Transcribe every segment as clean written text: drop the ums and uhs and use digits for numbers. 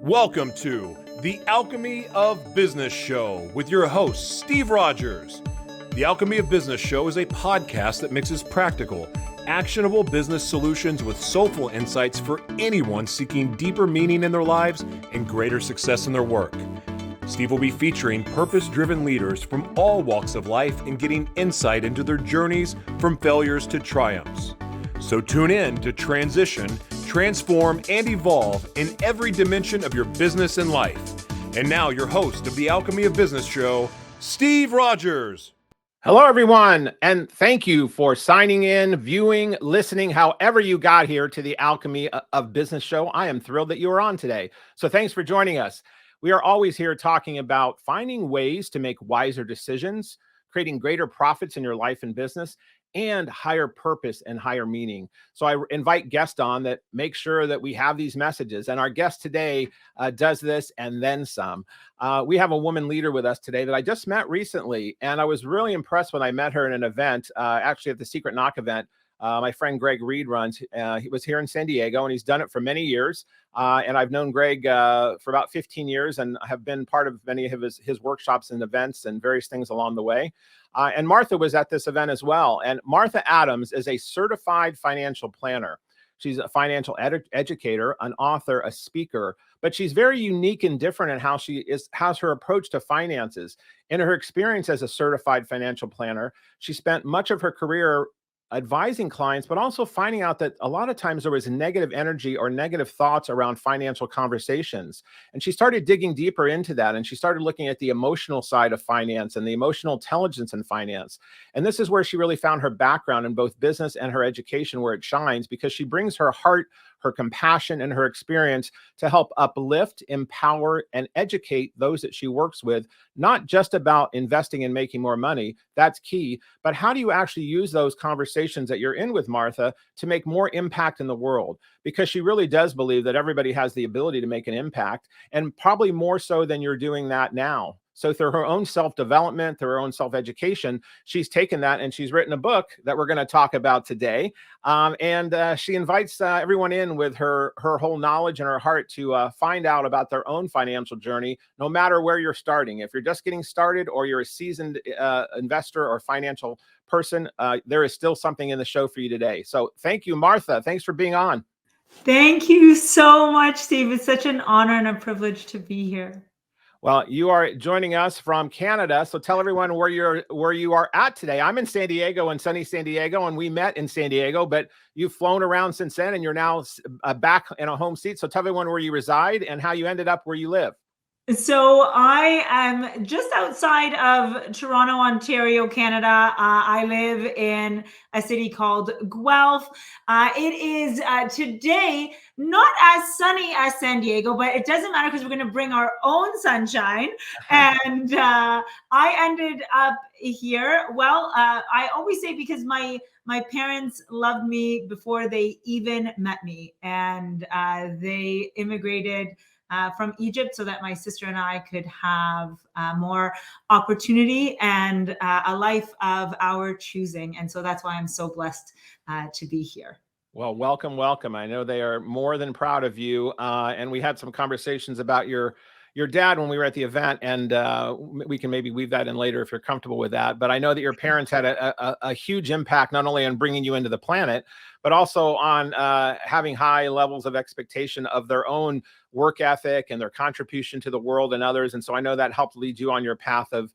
Welcome to the Alchemy of Business Show with your host, Steve Rodgers. The Alchemy of Business Show is a podcast that mixes practical, actionable business solutions with soulful insights for anyone seeking deeper meaning in their lives and greater success in their work. Steve will be featuring purpose-driven leaders from all walks of life and getting insight into their journeys from failures to triumphs. So tune in to transition, transform, and evolve in every dimension of your business and life. And now your host of the Alchemy of Business Show, Steve Rodgers. Hello, everyone, and thank you for signing in, viewing, listening, however you got here to the Alchemy of Business Show. I am thrilled that you are on today. So thanks for joining us. We are always here talking about finding ways to make wiser decisions, creating greater profits in your life and business, and higher purpose and higher meaning. So I invite guests on that make sure that we have these messages. And our guest today does this and then some. We have a woman leader with us today that I just met recently. And I was really impressed when I met her in an event, actually at the Secret Knock event. My friend Greg Reed runs. He was here in San Diego, and he's done it for many years. And I've known Greg for about 15 years and have been part of many of his workshops and events and various things along the way. And Martha was at this event as well. And Martha Adams is a certified financial planner. She's a financial educator, an author, a speaker, but she's very unique and different in how she has her approach to finances. In her experience as a certified financial planner, she spent much of her career advising clients, but also finding out that a lot of times there was negative energy or negative thoughts around financial conversations. And she started digging deeper into that. And she started looking at the emotional side of finance and the emotional intelligence in finance. And this is where she really found her background in both business and her education, where it shines, because she brings her heart, her compassion, and her experience to help uplift, empower, and educate those that she works with, not just about investing and making more money. That's key. But how do you actually use those conversations that you're in with Martha to make more impact in the world? Because she really does believe that everybody has the ability to make an impact, and probably more so than you're doing that now. So through her own self-development, through her own self-education, she's taken that and she's written a book that we're going to talk about today. She invites everyone in with her whole knowledge and her heart to find out about their own financial journey, no matter where you're starting. If you're just getting started or you're a seasoned investor or financial person, there is still something in the show for you today. So thank you, Martha. Thanks for being on. Thank you so much, Steve. It's such an honor and a privilege to be here. Well, you are joining us from Canada, so tell everyone where you are at today. I'm in San Diego, in sunny San Diego, and we met in San Diego, but you've flown around since then, and you're now back in a home seat. So tell everyone where you reside and how you ended up where you live. So I am just outside of Toronto, Ontario, Canada. I live in a city called Guelph. It is today not as sunny as San Diego, but it doesn't matter because we're going to bring our own sunshine. And I ended up here. Well, I always say because my parents loved me before they even met me, and they immigrated from Egypt so that my sister and I could have more opportunity and a life of our choosing. And so that's why I'm so blessed to be here. Well, welcome, welcome. I know they are more than proud of you. And we had some conversations about your dad when we were at the event, and we can maybe weave that in later if you're comfortable with that. But I know that your parents had a huge impact, not only on bringing you into the planet, but also on having high levels of expectation of their own work ethic and their contribution to the world and others. And so I know that helped lead you on your path of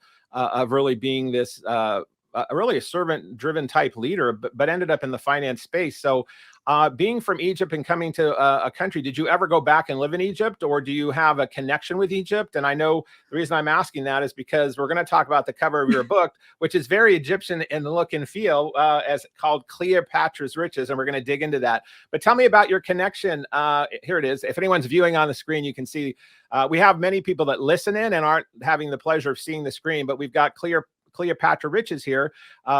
really being this really a servant-driven type leader, but ended up in the finance space. So being from Egypt and coming to a country, did you ever go back and live in Egypt, or do you have a connection with Egypt? And I know the reason I'm asking that is because we're going to talk about the cover of your book, which is very Egyptian in look and feel, as called Cleopatra's Riches, and we're going to dig into that. But tell me about your connection. Here it is. If anyone's viewing on the screen, you can see we have many people that listen in and aren't having the pleasure of seeing the screen, but we've got Cleopatra Riches here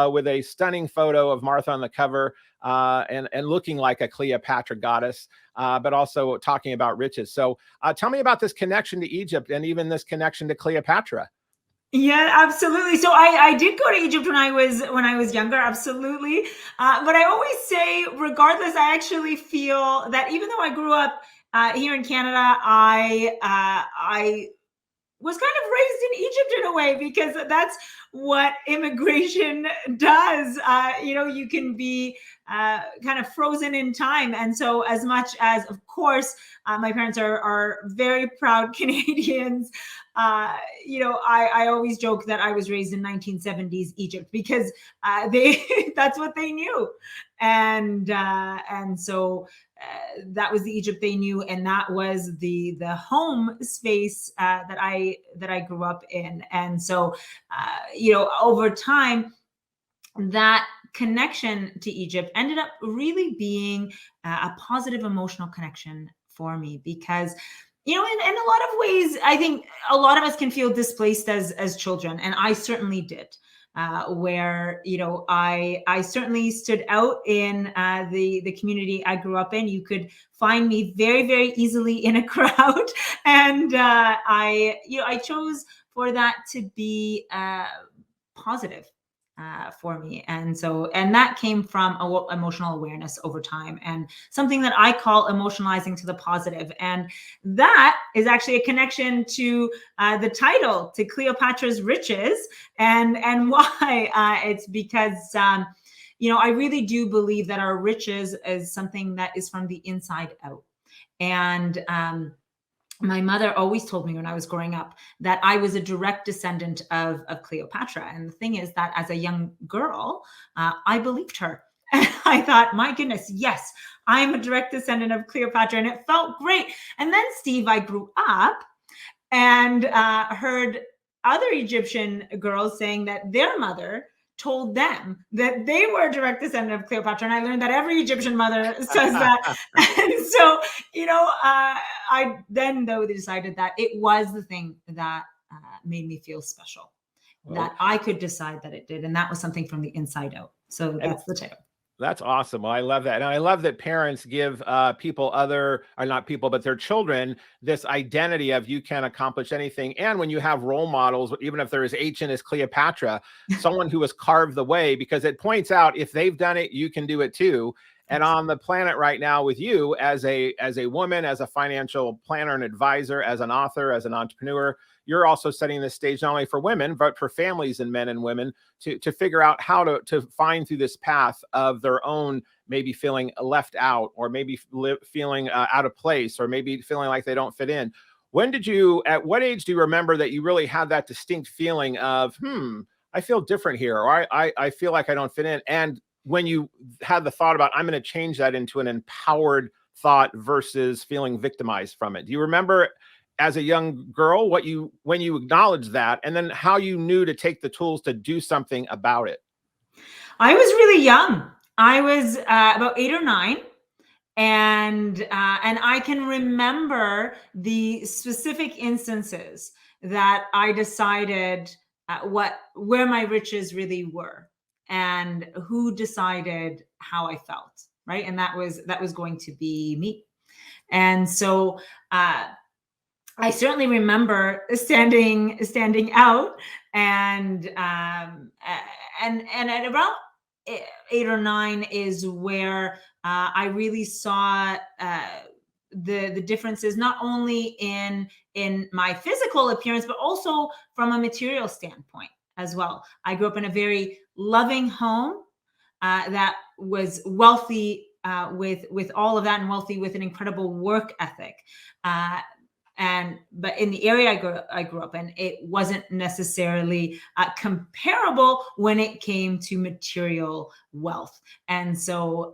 with a stunning photo of Martha on the cover and looking like a Cleopatra goddess, but also talking about riches. So tell me about this connection to Egypt and even this connection to Cleopatra. Yeah, absolutely. So I did go to Egypt when I was younger, absolutely. But I always say, regardless, I actually feel that even though I grew up here in Canada, I was kind of raised in Egypt in a way, because that's what immigration does. You can be kind of frozen in time. And so, as much as, of course, my parents are very proud Canadians, I always joke that I was raised in 1970s Egypt, because that's what they knew. And so that was the Egypt they knew, and that was the home space that I grew up in. And so, over time, that connection to Egypt ended up really being a positive emotional connection for me, because in a lot of ways, I think a lot of us can feel displaced as children, and I certainly did. Where I certainly stood out in the community I grew up in. You could find me very, very easily in a crowd, and I chose for that to be positive for me. And that came from emotional awareness over time, and something that I call emotionalizing to the positive. And that is actually a connection to the title, to Cleopatra's Riches, and why. It's because I really do believe that our riches is something that is from the inside out. And my mother always told me when I was growing up that I was a direct descendant of Cleopatra. And the thing is that as a young girl, I believed her. And I thought, my goodness, yes, I'm a direct descendant of Cleopatra. And it felt great. And then, Steve, I grew up and heard other Egyptian girls saying that their mother told them that they were a direct descendant of Cleopatra. And I learned that every Egyptian mother says that. And so, I then, though, decided that it was the thing that made me feel special, that I could decide that it did. And that was something from the inside out. So that's the title. That's awesome. Well, I love that. And I love that parents give their children this identity of you can accomplish anything. And when you have role models, even if there is H in as Cleopatra, someone who has carved the way, because it points out if they've done it, you can do it too. And on the planet right now with you as a woman, as a financial planner and advisor, as an author, as an entrepreneur, you're also setting the stage not only for women, but for families and men and women to figure out how to find through this path of their own, maybe feeling left out, or maybe feeling out of place, or maybe feeling like they don't fit in. At what age do you remember that you really had that distinct feeling of, I feel different here, or I feel like I don't fit in? And when you had the thought about, I'm going to change that into an empowered thought versus feeling victimized from it. Do you remember as a young girl when you acknowledged that, and then how you knew to take the tools to do something about it? I was really young. I was about 8 or 9. And I can remember the specific instances that I decided where my riches really were, and who decided how I felt, right? And that was going to be me. And so I certainly remember standing out, and at about 8 or 9 is where I really saw the differences, not only in my physical appearance, but also from a material standpoint as well. I grew up in a very loving home that was wealthy with all of that, and wealthy with an incredible work ethic. But in the area I grew up in, it wasn't necessarily comparable when it came to material wealth. And so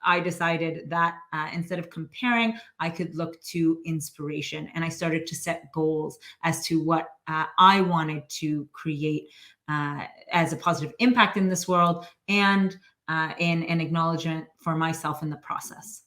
I decided that instead of comparing, I could look to inspiration. And I started to set goals as to what I wanted to create as a positive impact in this world, and in an acknowledgement for myself in the process.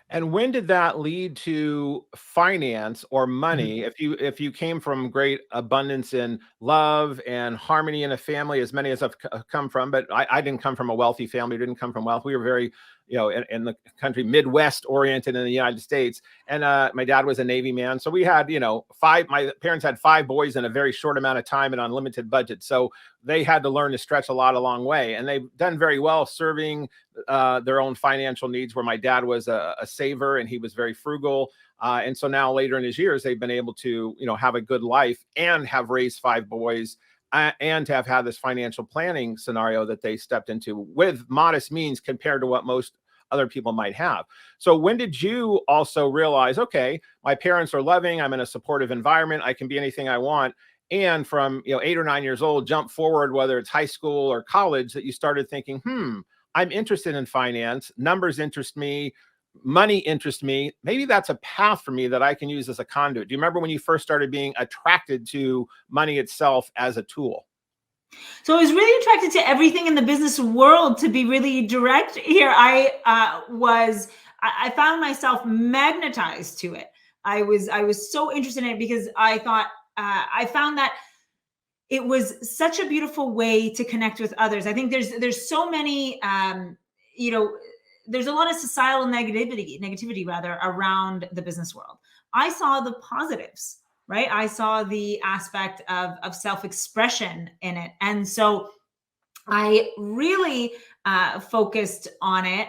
And when did that lead to finance or money? If you came from great abundance in love and harmony in a family, as many as I've come from, but I didn't come from a wealthy family, didn't come from wealth. We were very, in the country, Midwest oriented in the United States. And my dad was a Navy man. So we had, my parents had 5 boys in a very short amount of time and unlimited budget. So they had to learn to stretch a long way. And they've done very well serving their own financial needs, where my dad was a saver and he was very frugal. And so now later in his years, they've been able to, have a good life and have raised 5 boys and have had this financial planning scenario that they stepped into with modest means compared to what most other people might have. So when did you also realize, okay, my parents are loving, I'm in a supportive environment, I can be anything I want. And from 8 or 9 years old, jump forward, whether it's high school or college, that you started thinking, I'm interested in finance, numbers interest me, money interests me. Maybe that's a path for me that I can use as a conduit. Do you remember when you first started being attracted to money itself as a tool? So I was really attracted to everything in the business world, to be really direct here. I found myself magnetized to it. I was so interested in it because I thought, I found that it was such a beautiful way to connect with others. I think there's so many, there's a lot of societal negativity rather around the business world. I saw the positives, right? I saw the aspect of self-expression in it. And so I really focused on it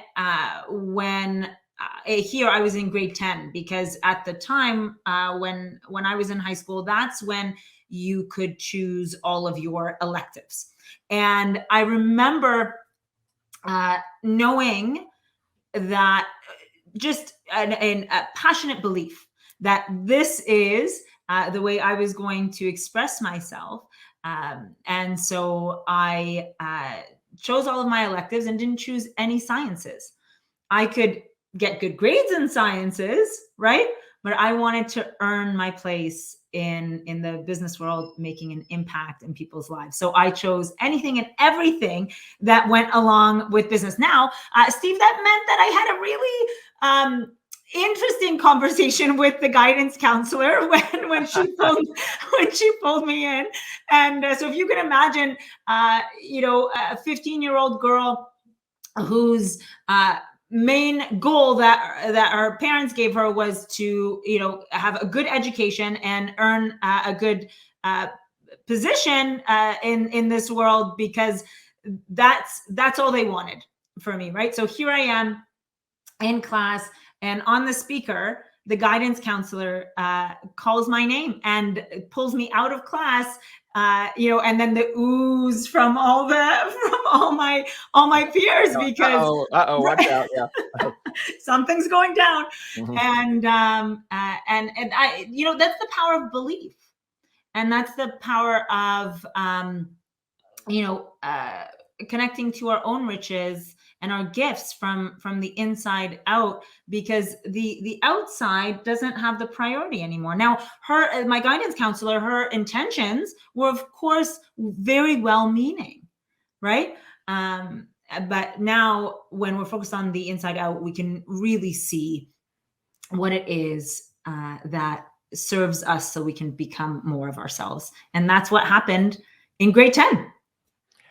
when here I was in grade 10, because at the time when I was in high school, that's when you could choose all of your electives. And I remember knowing that, just a passionate belief that this is the way I was going to express myself. And so I chose all of my electives and didn't choose any sciences. I could get good grades in sciences, right? But I wanted to earn my place in the business world, making an impact in people's lives. So I chose anything and everything that went along with business. Now, Steve, that meant that I had a really interesting conversation with the guidance counselor when she pulled me in. And so if you can imagine, a 15-year-old girl whose main goal that her parents gave her was to have a good education and earn a good position in this world, because that's all they wanted for me, right? So here I am in class, and on the speaker, the guidance counselor calls my name and pulls me out of class. And then the ooze from all my peers, because watch out, yeah, something's going down. Mm-hmm. And I, that's the power of belief, and that's the power of connecting to our own riches and our gifts from the inside out, because the outside doesn't have the priority anymore. Now, my guidance counselor, her intentions were, of course, very well-meaning, right? But now, when we're focused on the inside out, we can really see what it is that serves us, so we can become more of ourselves. And that's what happened in grade 10.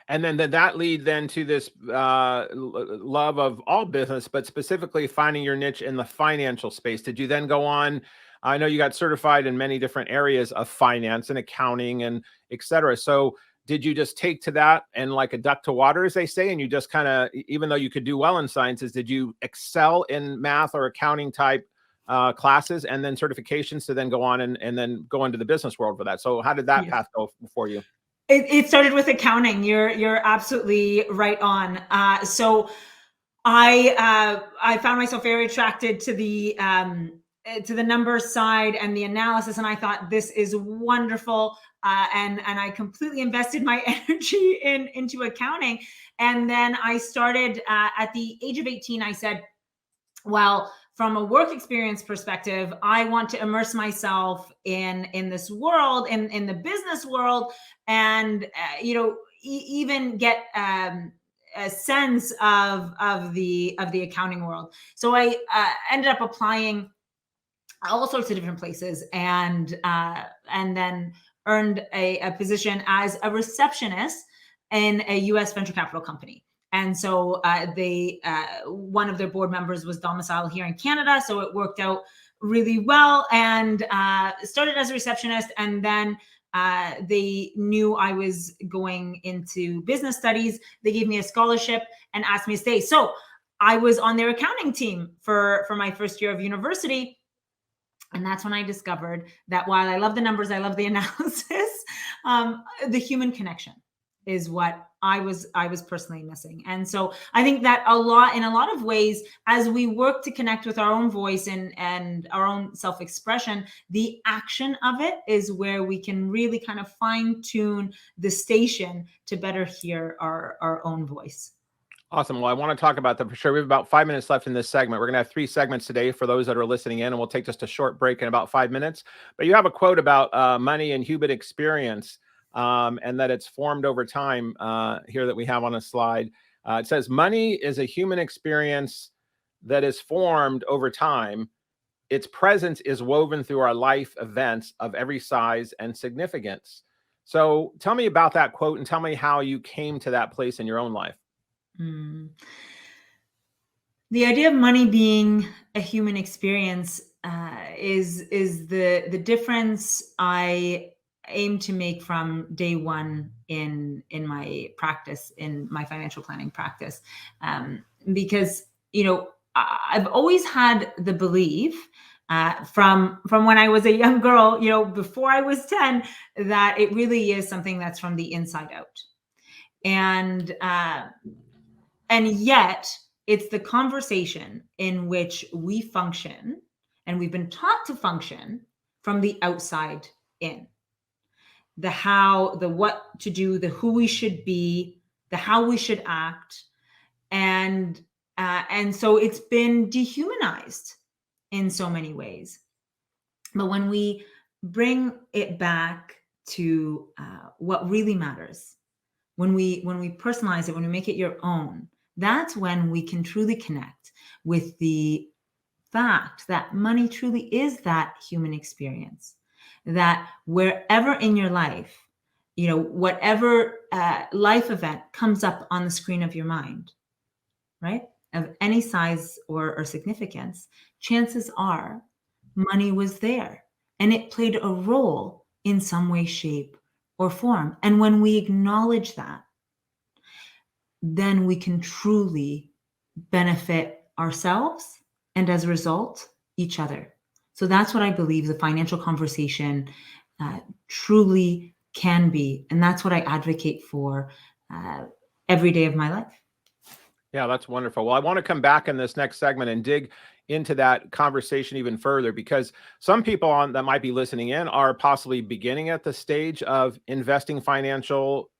And then that lead then to this love of all business, but specifically finding your niche in the financial space. Did you then go on? I know you got certified in many different areas of finance and accounting and et cetera. So did you just take to that and, like a duck to water, as they say, and you just kind of, even though you could do well in sciences, did you excel in math or accounting type classes and then certifications to then go on and then go into the business world for that? So how did that path go for you? It started with accounting. You're absolutely right on. So I found myself very attracted to the numbers side and the analysis, and I thought, this is wonderful. And I completely invested my energy into accounting. And then I started at the age of 18. I said, well, from a work experience perspective, I want to immerse myself in this world, in the business world, and even get a sense of the accounting world. So I ended up applying all sorts of different places, and then earned a position as a receptionist in a U.S. venture capital company. And so one of their board members was domiciled here in Canada. So it worked out really well, and started as a receptionist. And then they knew I was going into business studies. They gave me a scholarship and asked me to stay. So I was on their accounting team for my first year of university. And that's when I discovered that while I love the numbers, I love the analysis, the human connection is what I was personally missing. And so I think that in a lot of ways, as we work to connect with our own voice and our own self-expression, the action of it is where we can really kind of fine tune the station to better hear our own voice. Awesome. Well, I want to talk about that for sure. We have about 5 minutes left in this segment. We're going to have 3 segments today for those that are listening in, and we'll take just a short break in about 5 minutes. But you have a quote about money and human experience, and that it's formed over time here that we have on a slide. It says, money is a human experience that is formed over time. Its presence is woven through our life events of every size and significance. So tell me about that quote and tell me how you came to that place in your own life. The idea of money being a human experience is the difference I aim to make from day one in my practice, in my financial planning practice, because I've always had the belief from when I was a young girl, before I was 10, that it really is something that's from the inside out, and yet it's the conversation in which we function, and we've been taught to function from the outside in. The how, the what to do, the who we should be, the how we should act. And so it's been dehumanized in so many ways. But when we bring it back to what really matters, when we personalize it, when we make it your own, that's when we can truly connect with the fact that money truly is that human experience, that wherever in your life, whatever life event comes up on the screen of your mind, right, of any size or significance, chances are money was there and it played a role in some way, shape, or form. And when we acknowledge that, then we can truly benefit ourselves and, as a result, each other. So that's what I believe the financial conversation truly can be. And that's what I advocate for every day of my life. Yeah, that's wonderful. Well, I want to come back in this next segment and dig into that conversation even further, because some people that might be listening in are possibly beginning at the stage of investing financial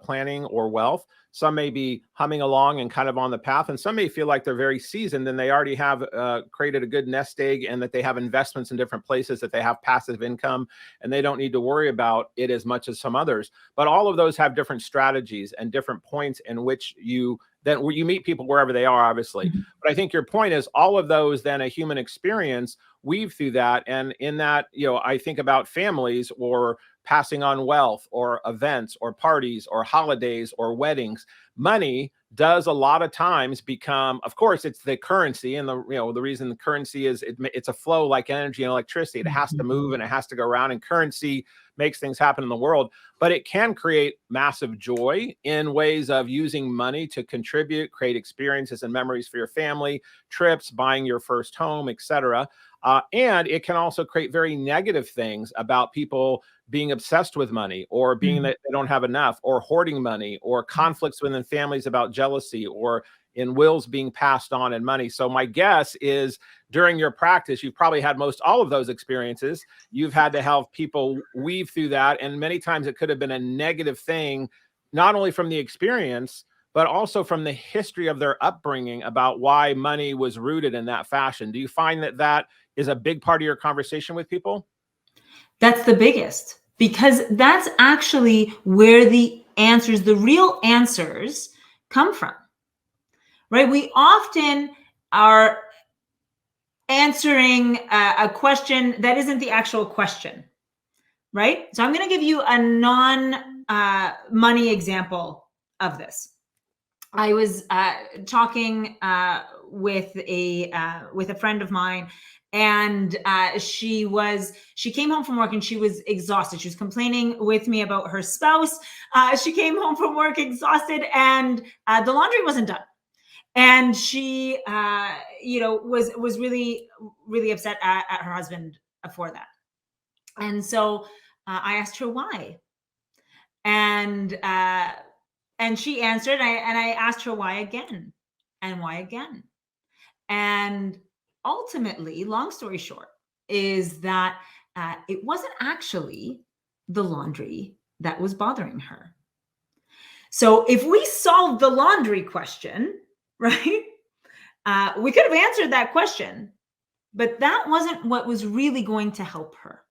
planning or wealth. Some may be humming along and kind of on the path, and some may feel like they're very seasoned and they already have created a good nest egg, and that they have investments in different places, that they have passive income, and they don't need to worry about it as much as some others. But all of those have different strategies and different points in which you meet people wherever they are, obviously. Mm-hmm. But I think your point is all of those, then a human experience, weave through that. And in that, I think about families or passing on wealth or events or parties or holidays or weddings. Money does a lot of times become, of course, it's the currency, and the reason the currency is it's a flow like energy and electricity. It has to move and it has to go around, and currency makes things happen in the world. But it can create massive joy in ways of using money to contribute, create experiences and memories for your family, trips, buying your first home, etc. And it can also create very negative things about people being obsessed with money, or being that they don't have enough, or hoarding money, or conflicts within families about jealousy, or in wills being passed on in money. So my guess is during your practice, you've probably had most all of those experiences. You've had to help people weave through that. And many times it could have been a negative thing, not only from the experience, but also from the history of their upbringing about why money was rooted in that fashion. Do you find that that is a big part of your conversation with people? That's the biggest, because that's actually where the answers, the real answers, come from, right? We often are answering a question that isn't the actual question, right? So I'm going to give you a non-money example of this. I was talking with a friend of mine, and she came home from work and she was exhausted. She was complaining with me about her spouse. She came home from work exhausted, and the laundry wasn't done. And she, was really, really upset at her husband for that. And so I asked her why. And she answered, and I asked her why again, and why again. And ultimately, long story short, is that it wasn't actually the laundry that was bothering her. So if we solved the laundry question, right, we could have answered that question, but that wasn't what was really going to help her.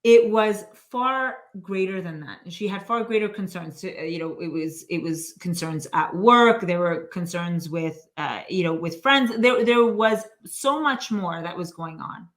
It was far greater than that. She had far greater concerns. It was concerns at work. There were concerns with, with friends. There was so much more that was going on.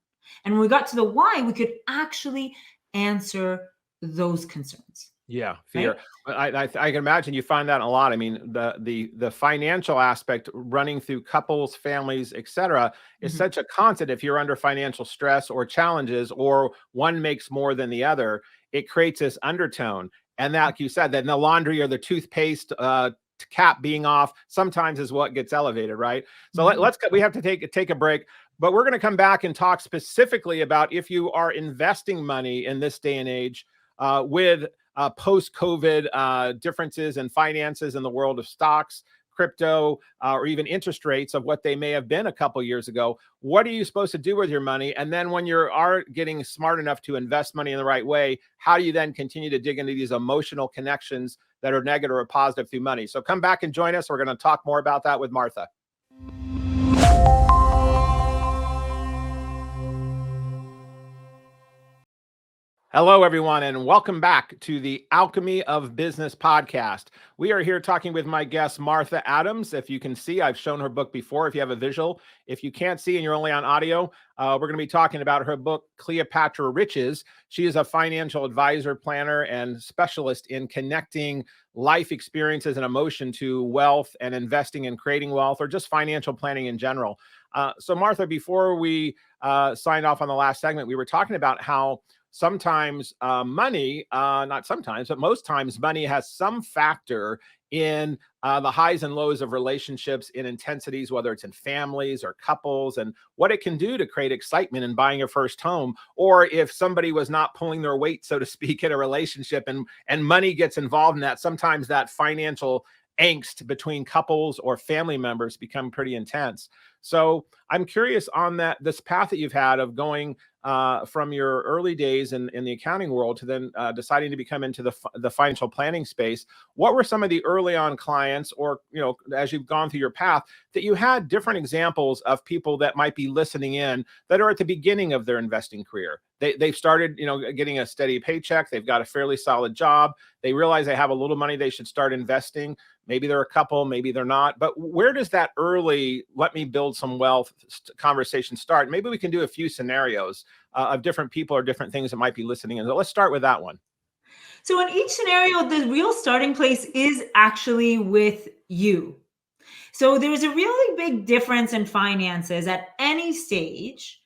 And when we got to the why, we could actually answer those concerns. Yeah, fear. Right? I can imagine you find that a lot. I mean, the financial aspect running through couples, families, etc., is such a constant. If you're under financial stress or challenges, or one makes more than the other, it creates this undertone. And that, like you said, that the laundry or the toothpaste cap being off sometimes is what gets elevated, right? So we have to take a break. But we're going to come back and talk specifically about if you are investing money in this day and age with post-COVID differences in finances in the world of stocks, crypto, or even interest rates of what they may have been a couple years ago. What are you supposed to do with your money? And then when you are getting smart enough to invest money in the right way, how do you then continue to dig into these emotional connections that are negative or positive through money? So come back and join us. We're going to talk more about that with Martha. Hello, everyone, and welcome back to the Alchemy of Business podcast. We are here talking with my guest, Martha Adams. If you can see, I've shown her book before. If you have a visual, if you can't see and you're only on audio, we're going to be talking about her book, Cleopatra Riches. She is a financial advisor, planner, and specialist in connecting life experiences and emotion to wealth and investing and creating wealth, or just financial planning in general. So, Martha, before we signed off on the last segment, we were talking about how sometimes money, not sometimes, but most times money has some factor in the highs and lows of relationships, in intensities, whether it's in families or couples, and what it can do to create excitement in buying your first home, or if somebody was not pulling their weight, so to speak, in a relationship and money gets involved in that, sometimes that financial angst between couples or family members become pretty intense. So I'm curious on this path that you've had of going from your early days in the accounting world to then deciding to become into the financial planning space. What were some of the early on clients, or, as you've gone through your path, that you had different examples of people that might be listening in that are at the beginning of their investing career? They've started, getting a steady paycheck. They've got a fairly solid job. They realize they have a little money. They should start investing. Maybe they're a couple, maybe they're not. But where does that early, let me build some wealth conversation start? Maybe we can do a few scenarios of different people or different things that might be listening in. So let's start with that one. So in each scenario, the real starting place is actually with you. So there's a really big difference in finances at any stage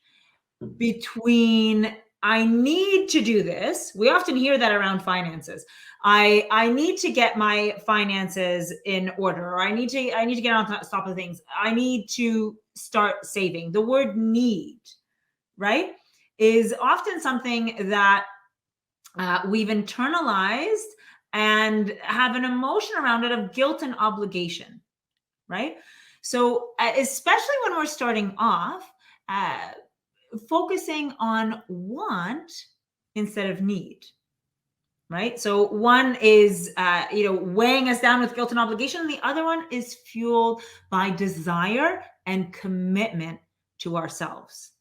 between I need to do this. We often hear that around finances. I need to get my finances in order, or I need to get on top of things. I need to start saving. The word need, right, is often something that we've internalized and have an emotion around it of guilt and obligation, right? So especially when we're starting off, focusing on want instead of need, right? So one is, weighing us down with guilt and obligation. And the other one is fueled by desire and commitment to ourselves.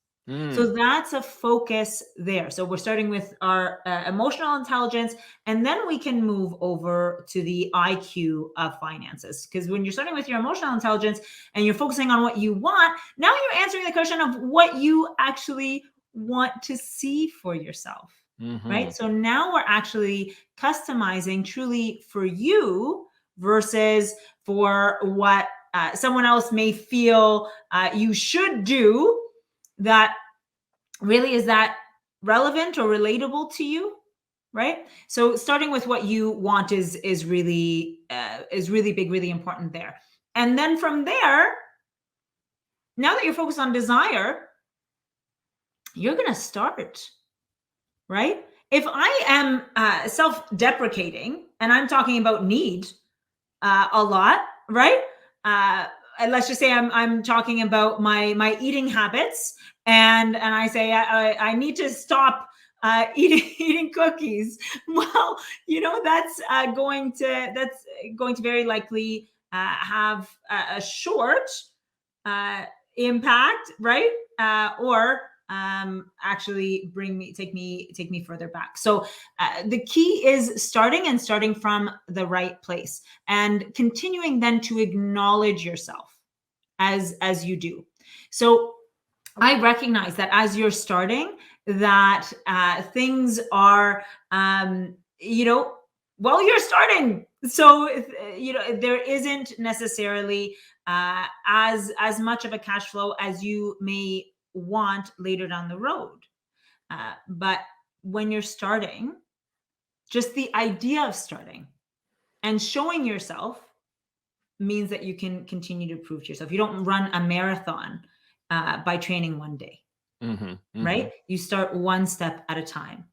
So that's a focus there. So we're starting with our emotional intelligence, and then we can move over to the IQ of finances. Because when you're starting with your emotional intelligence and you're focusing on what you want, now you're answering the question of what you actually want to see for yourself, right? So now we're actually customizing truly for you versus for what someone else may feel you should do. That really is that relevant or relatable to you, right? So starting with what you want is really big, really important there. And then from there, now that you're focused on desire, you're going to start, right? If I am self-deprecating and I'm talking about need a lot, right? And let's just say I'm talking about my eating habits, and I say I need to stop eating cookies. Well, that's going to very likely have a short uh, impact, right? Or actually take me further back. So the key is starting from the right place and continuing then to acknowledge yourself as you do. So I recognize that as you're starting, that things are, well, you're starting. So, there isn't necessarily as much of a cash flow as you may want later down the road. But when you're starting, just the idea of starting and showing yourself means that you can continue to prove to yourself. You don't run a marathon by training one day, right? You start one step at a time.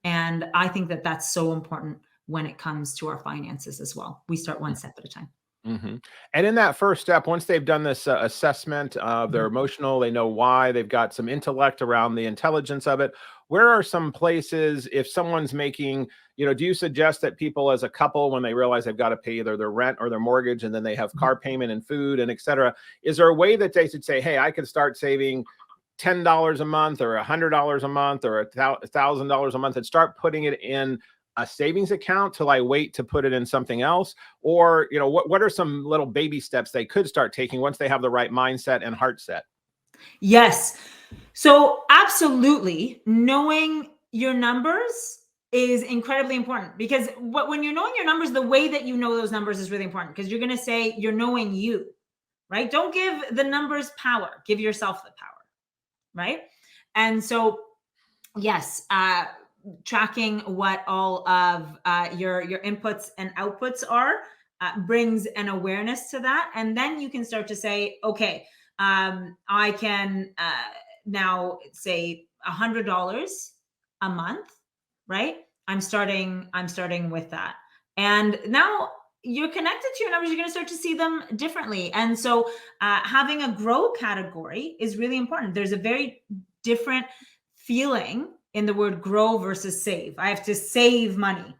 And I think that that's so important when it comes to our finances as well. We start one step at a time. And in that first step, once they've done this assessment of their emotional, they know why, they've got some intellect around the intelligence of it. Where are some places, if someone's making, do you suggest that people as a couple, when they realize they've got to pay either their rent or their mortgage, and then they have car payment and food and et cetera, is there a way that they should say, hey, I could start saving $10 a month or $100 a month or $1,000 a month and start putting it in a savings account till I wait to put it in something else? Or, what are some little baby steps they could start taking once they have the right mindset and heart set? Yes. So absolutely, knowing your numbers is incredibly important, because when you're knowing your numbers, the way that you know those numbers is really important, because you're going to say you're knowing you, right? Don't give the numbers power. Give yourself the power, right? And so, yes, tracking what all of your inputs and outputs are brings an awareness to that, and then you can start to say, okay, I can now say $100 a month, right? I'm starting with that, and now you're connected to your numbers. You're going to start to see them differently, and so having a grow category is really important. There's a very different feeling in the word grow versus save. I have to save money,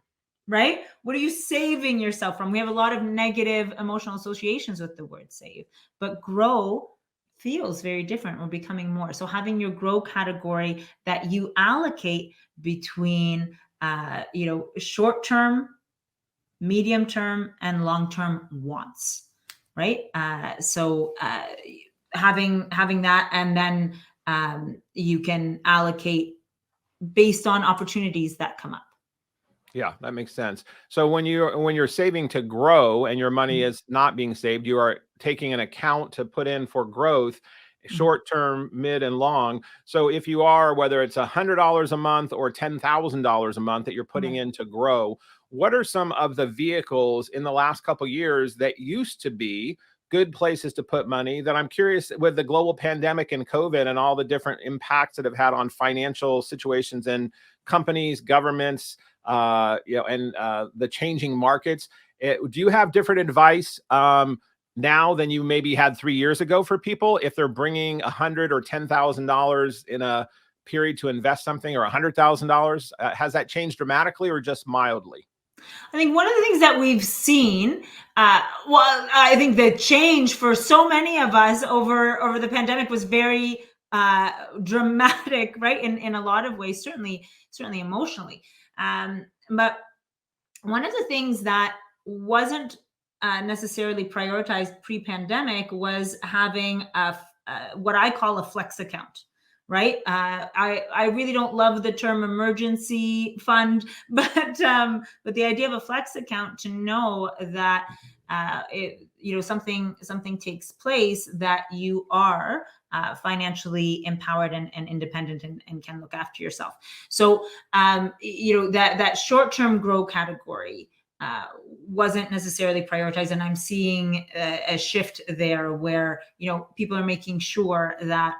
right? What are you saving yourself from? We have a lot of negative emotional associations with the word save, but grow feels very different. We're becoming more. So having your grow category that you allocate between, short-term, medium-term, and long-term wants, right? So having that, and then you can allocate based on opportunities that come up. Yeah, that makes sense. So when you're saving to grow and your money is not being saved, you are taking an account to put in for growth, short term, mid, and long. So if you are, whether it's $100 a month or $10,000 a month that you're putting in to grow, what are some of the vehicles in the last couple of years that used to be good places to put money, that I'm curious, with the global pandemic and COVID and all the different impacts that have had on financial situations and companies, governments, and the changing markets? Do you have different advice now than you maybe had 3 years ago for people if they're bringing $100,000 or $10,000 in a period to invest something, or $100,000? Has that changed dramatically or just mildly? I think one of the things that we've seen, I think the change for so many of us over the pandemic was very dramatic, right? In a lot of ways, certainly emotionally. But one of the things that wasn't necessarily prioritized pre-pandemic was having what I call a flex account. Right. I really don't love the term emergency fund, but the idea of a flex account, to know that something takes place, that you are financially empowered and independent, and can look after yourself. So that short-term grow category wasn't necessarily prioritized, and I'm seeing a shift there where people are making sure that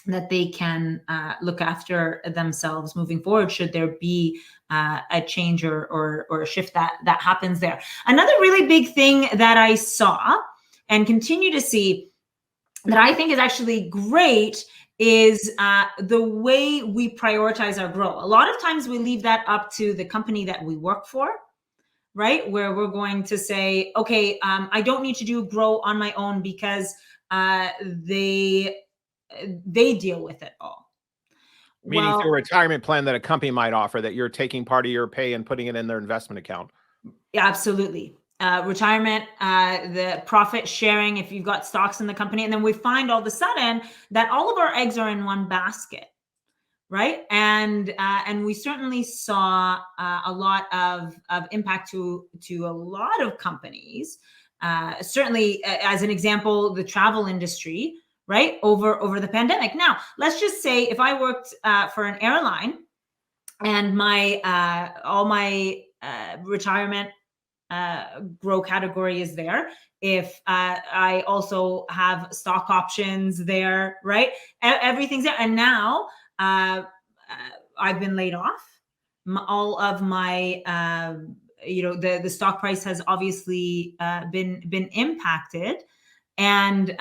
that they can look after themselves moving forward should there be a change or a shift that happens there. Another really big thing that I saw and continue to see that I think is actually great is the way we prioritize our growth. A lot of times we leave that up to the company that we work for, right? Where we're going to say, okay, I don't need to grow on my own because they deal with it all. Meaning through a retirement plan that a company might offer, that you're taking part of your pay and putting it in their investment account. Yeah, absolutely. Retirement, the profit sharing, if you've got stocks in the company, and then we find all of a sudden that all of our eggs are in one basket, right? And we certainly saw a lot of impact to a lot of companies. Certainly, as an example, the travel industry, right? Over the pandemic. Now, let's just say if I worked for an airline and my all my retirement grow category is there. If I also have stock options there, right? Everything's there. And now I've been laid off. All of my, the stock price has obviously been impacted. And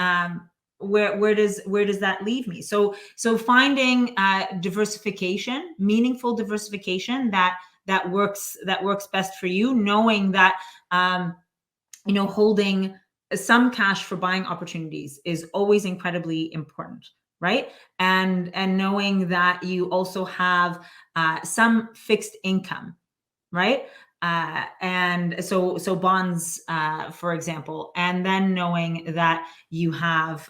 where does that leave me? So finding diversification, meaningful diversification that works best for you, knowing that holding some cash for buying opportunities is always incredibly important, right? And knowing that you also have some fixed income, right? And so bonds, for example, and then knowing that you have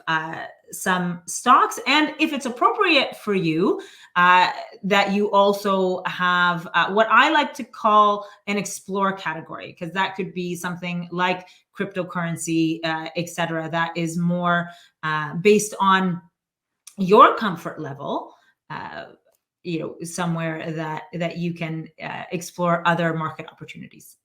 some stocks, and if it's appropriate for you, that you also have what I like to call an explore category, because that could be something like cryptocurrency, etc. That is more based on your comfort level. Somewhere that you can explore other market opportunities.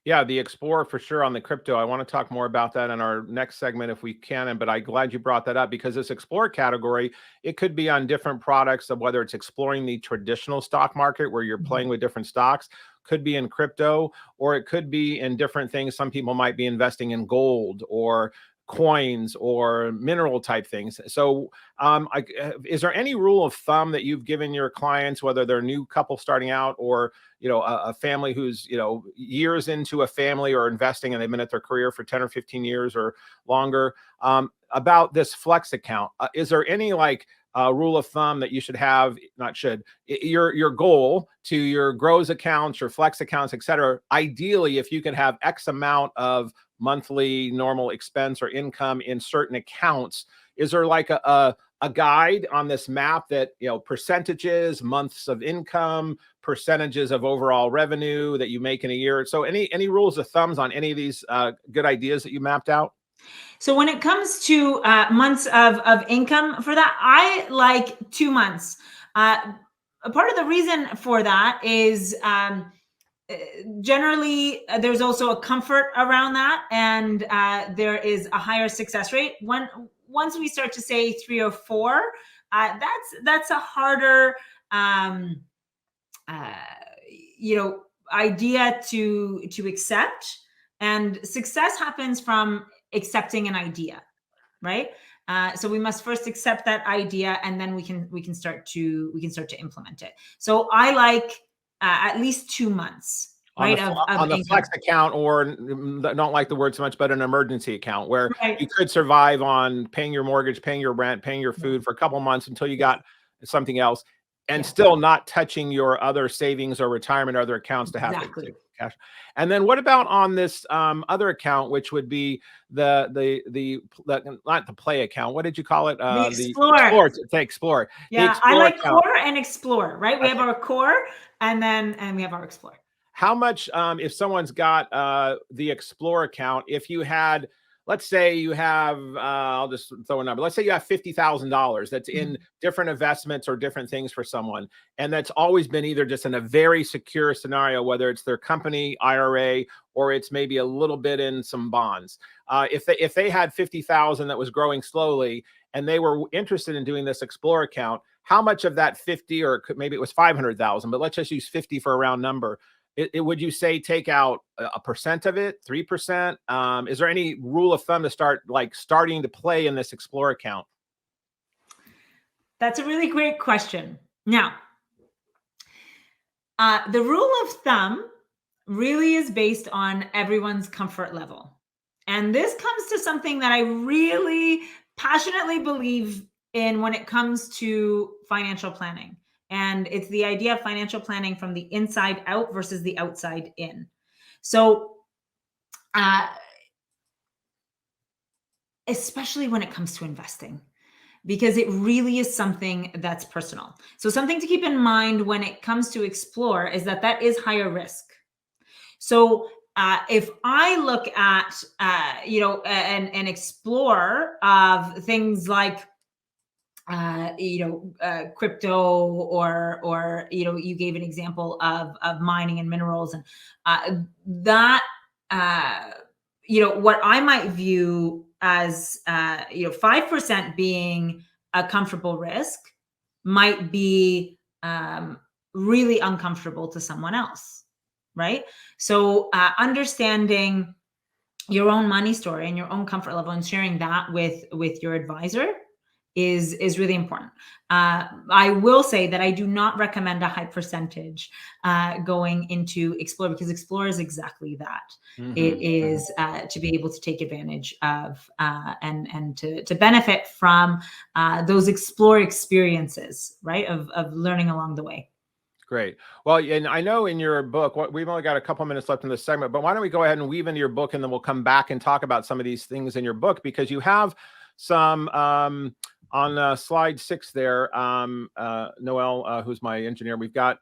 Yeah, the Explorer for sure on the crypto. I want to talk more about that in our next segment if we can. But I'm glad you brought that up, because this Explorer category, it could be on different products, of whether it's exploring the traditional stock market where you're playing with different stocks, could be in crypto, or it could be in different things. Some people might be investing in gold or coins or mineral type things. So is there any rule of thumb that you've given your clients, whether they're a new couple starting out or a family who's years into a family or investing and they've been at their career for 10 or 15 years or longer, about this flex account? Is there any rule of thumb that you should have, your goal to your grows accounts, your flex accounts, et cetera? Ideally, if you could have X amount of monthly normal expense or income in certain accounts, is there a guide on this map that, percentages, months of income, percentages of overall revenue that you make in a year? So any rules of thumbs on any of these good ideas that you mapped out? So when it comes to months of income for that, I like 2 months. A part of the reason for that is generally there's also a comfort around that, and there is a higher success rate. Once we start to say 3 or 4, that's a harder idea to accept. And success happens from accepting an idea, right? So we must first accept that idea, and then we can start to implement it. So I like at least 2 months, right? On the flex account, or don't like the word so much, but an emergency account where you could survive on paying your mortgage, paying your rent, paying your food for a couple months until you got something else, and still not touching your other savings or retirement or other accounts to have to cash. And then what about on this other account, which would be the not the play account? What did you call it? The Explore. Explore. Yeah, I like Core and Explore, right? We have our Core and we have our Explore. How much, if someone's got the Explore account, if you had, let's say you have, I'll just throw a number. Let's say you have $50,000 that's in different investments or different things for someone. And that's always been either just in a very secure scenario, whether it's their company IRA, or it's maybe a little bit in some bonds. If they had 50,000 that was growing slowly, and they were interested in doing this Explore account, how much of that 50, or maybe it was 500,000, but let's just use 50 for a round number. Would you say take out a percent of it, 3%? Is there any rule of thumb to starting to play in this Explore account? That's a really great question. Now, the rule of thumb really is based on everyone's comfort level. And this comes to something that I really passionately believe in when it comes to financial planning. And it's the idea of financial planning from the inside out versus the outside in. So, especially when it comes to investing, because it really is something that's personal. So something to keep in mind when it comes to Explore is that is higher risk. So if I look at, an Explore of things like, crypto, or you gave an example of mining and minerals, and what I might view as 5% being a comfortable risk might be really uncomfortable to someone else, right? So understanding your own money story and your own comfort level and sharing that with your advisor is really important. I will say that I do not recommend a high percentage going into Explore, because Explore is exactly that. Mm-hmm. It is to be able to take advantage of and to benefit from those Explore experiences, right? Of learning along the way. Great. Well, and I know in your book, we've only got a couple minutes left in this segment, but why don't we go ahead and weave into your book, and then we'll come back and talk about some of these things in your book, because you have some on slide 6 there, Noel, who's my engineer, we've got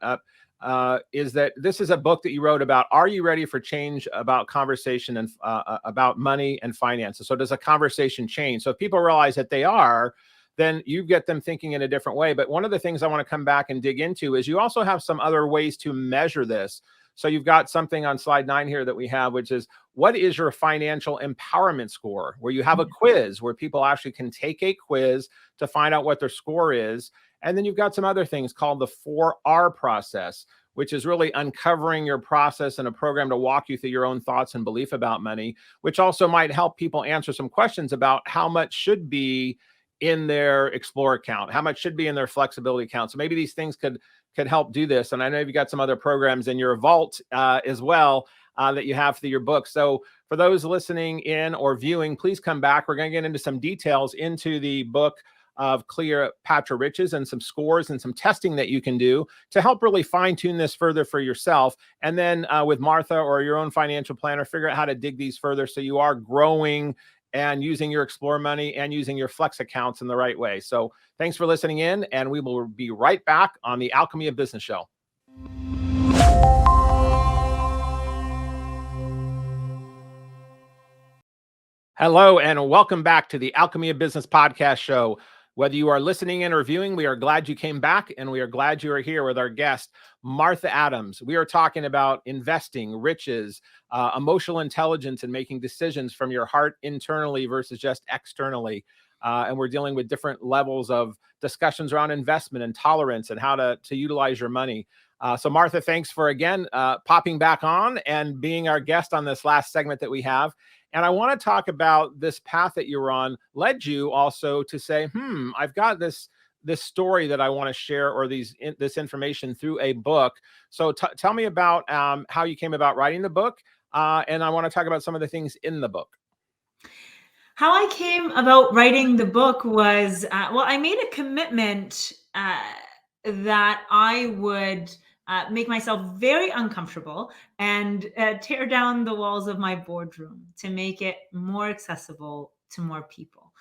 is that this is a book that you wrote about, are you ready for change, about conversation and about money and finances? So does a conversation change? So if people realize that they are, then you get them thinking in a different way. But one of the things I want to come back and dig into is you also have some other ways to measure this. So you've got something on slide 9 here that we have, which is, what is your financial empowerment score? Where you have a quiz where people actually can take a quiz to find out what their score is. And then you've got some other things called the 4R process, which is really uncovering your process and a program to walk you through your own thoughts and belief about money, which also might help people answer some questions about how much should be in their Explore account, how much should be in their flexibility account. So maybe these things could help do this. And I know you've got some other programs in your vault as well that you have through your book. So for those listening in or viewing, please come back. We're going to get into some details into the book of Cleopatra Riches and some scores and some testing that you can do to help really fine tune this further for yourself. And then with Martha or your own financial planner, figure out how to dig these further so you are growing and using your Explore money and using your Flex accounts in the right way. So thanks for listening in, and we will be right back on the Alchemy of Business Show. Hello, and welcome back to the Alchemy of Business podcast show. Whether you are listening in or viewing, we are glad you came back, and we are glad you are here with our guest, Martha Adams. We are talking about investing, riches, emotional intelligence, and making decisions from your heart internally versus just externally. And we're dealing with different levels of discussions around investment and tolerance and how to utilize your money. So Martha, thanks for again popping back on and being our guest on this last segment that we have. And I want to talk about this path that you're on led you also to say, I've got this story that I want to share, or this information through a book. So tell me about how you came about writing the book. And I want to talk about some of the things in the book. How I came about writing the book was, I made a commitment that I would make myself very uncomfortable and tear down the walls of my boardroom to make it more accessible to more people.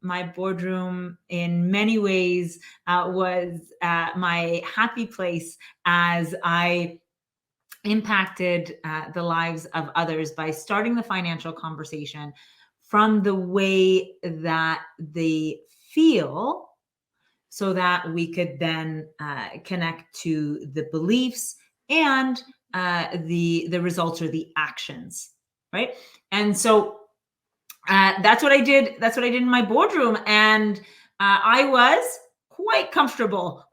My boardroom in many ways was my happy place as I impacted the lives of others by starting the financial conversation from the way that they feel, so that we could then connect to the beliefs and the results or the actions, right? And so That's what I did. That's what I did in my boardroom. And I was quite comfortable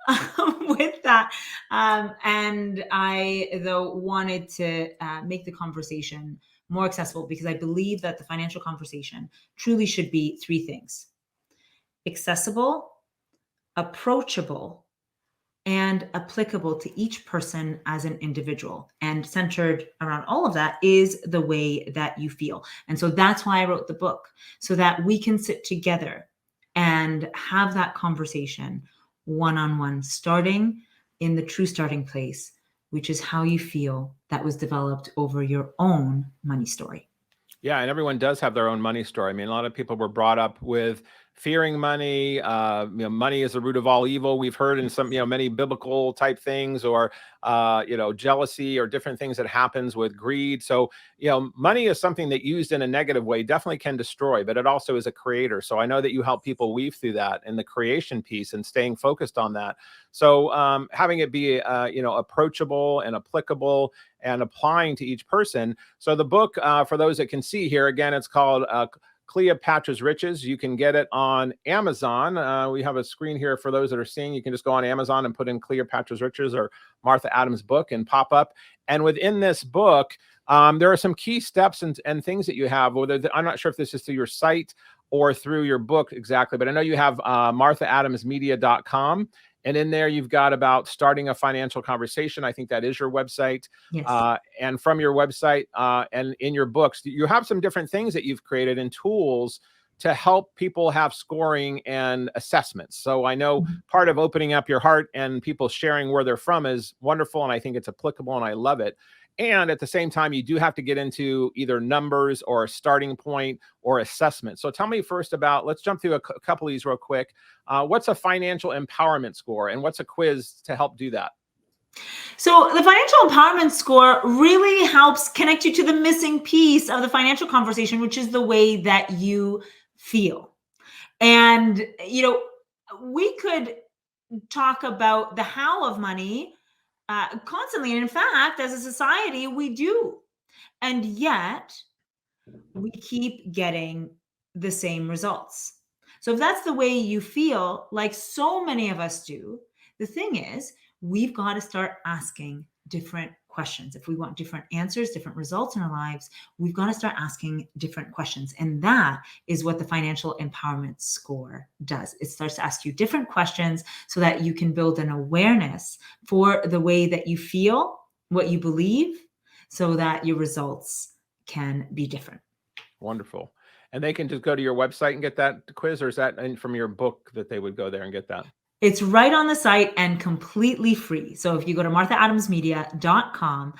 with that. And I, though, wanted to make the conversation more accessible, because I believe that the financial conversation truly should be three things: accessible, approachable, and applicable to each person as an individual. And centered around all of that is the way that you feel. And so that's why I wrote the book, so that we can sit together and have that conversation one-on-one, starting in the true starting place, which is how you feel, that was developed over your own money story. Yeah, and everyone does have their own money story. I mean, a lot of people were brought up with fearing money. Money is the root of all evil. We've heard in some, many biblical type things, or jealousy, or different things that happens with greed. So, money is something that used in a negative way definitely can destroy, but it also is a creator. So I know that you help people weave through that in the creation piece and staying focused on that. So having it be, approachable and applicable and applying to each person. So the book, for those that can see here, again, it's called Cleopatra's Riches. You can get it on Amazon. We have a screen here for those that are seeing. You can just go on Amazon and put in Cleopatra's Riches or Martha Adams' book and pop up. And within this book, there are some key steps and things that you have. I'm not sure if this is through your site or through your book exactly, but I know you have marthaadamsmedia.com. And in there, you've got about starting a financial conversation. I think that is your website. Yes. And from your website and in your books, you have some different things that you've created and tools to help people have scoring and assessments. So I know part of opening up your heart and people sharing where they're from is wonderful. And I think it's applicable and I love it. And at the same time, you do have to get into either numbers or a starting point or assessment. So tell me first about, let's jump through a couple of these real quick. What's a financial empowerment score, and what's a quiz to help do that? So the financial empowerment score really helps connect you to the missing piece of the financial conversation, which is the way that you feel. And, we could talk about the how of money constantly. And in fact, as a society, we do. And yet we keep getting the same results. So if that's the way you feel, like so many of us do, the thing is, we've got to start asking different questions. If we want different answers, different results in our lives, we've got to start asking different questions. And that is what the financial empowerment score does. It starts to ask you different questions so that you can build an awareness for the way that you feel, what you believe, so that your results can be different. Wonderful. And they can just go to your website and get that quiz, or is that from your book that they would go there and get that? It's right on the site and completely free. So if you go to marthaadamsmedia.com,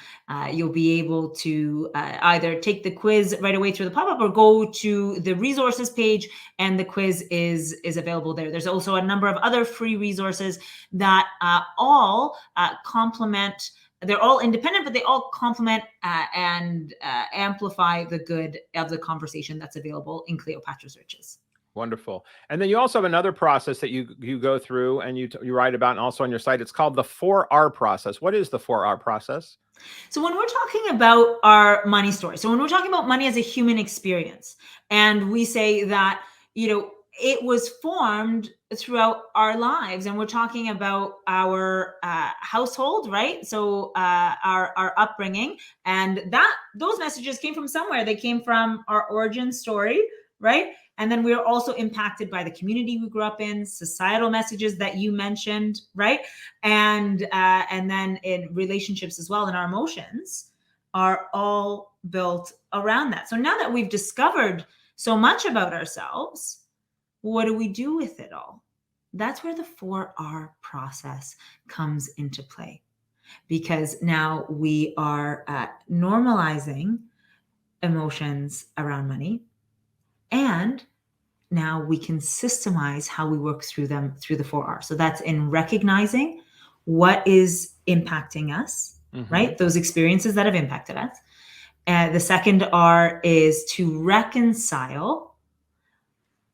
you'll be able to either take the quiz right away through the pop-up or go to the resources page, and the quiz is available there. There's also a number of other free resources that all complement. They're all independent, but they all complement and amplify the good of the conversation that's available in Cleopatra's Riches. Wonderful. And then you also have another process that you go through and you write about, and also on your site. It's called the 4R process. What is the 4R process? So when we're talking about our money story, so when we're talking about money as a human experience, and we say that, it was formed throughout our lives, and we're talking about our household, right? So our upbringing, and those messages came from somewhere. They came from our origin story, right? And then we're also impacted by the community we grew up in, societal messages that you mentioned, right? And then in relationships as well, and our emotions are all built around that. So now that we've discovered so much about ourselves, what do we do with it all? That's where the 4R process comes into play, because now we are normalizing emotions around money, and now we can systemize how we work through them through the 4R. So that's in recognizing what is impacting us, right? Those experiences that have impacted us. The second R is to reconcile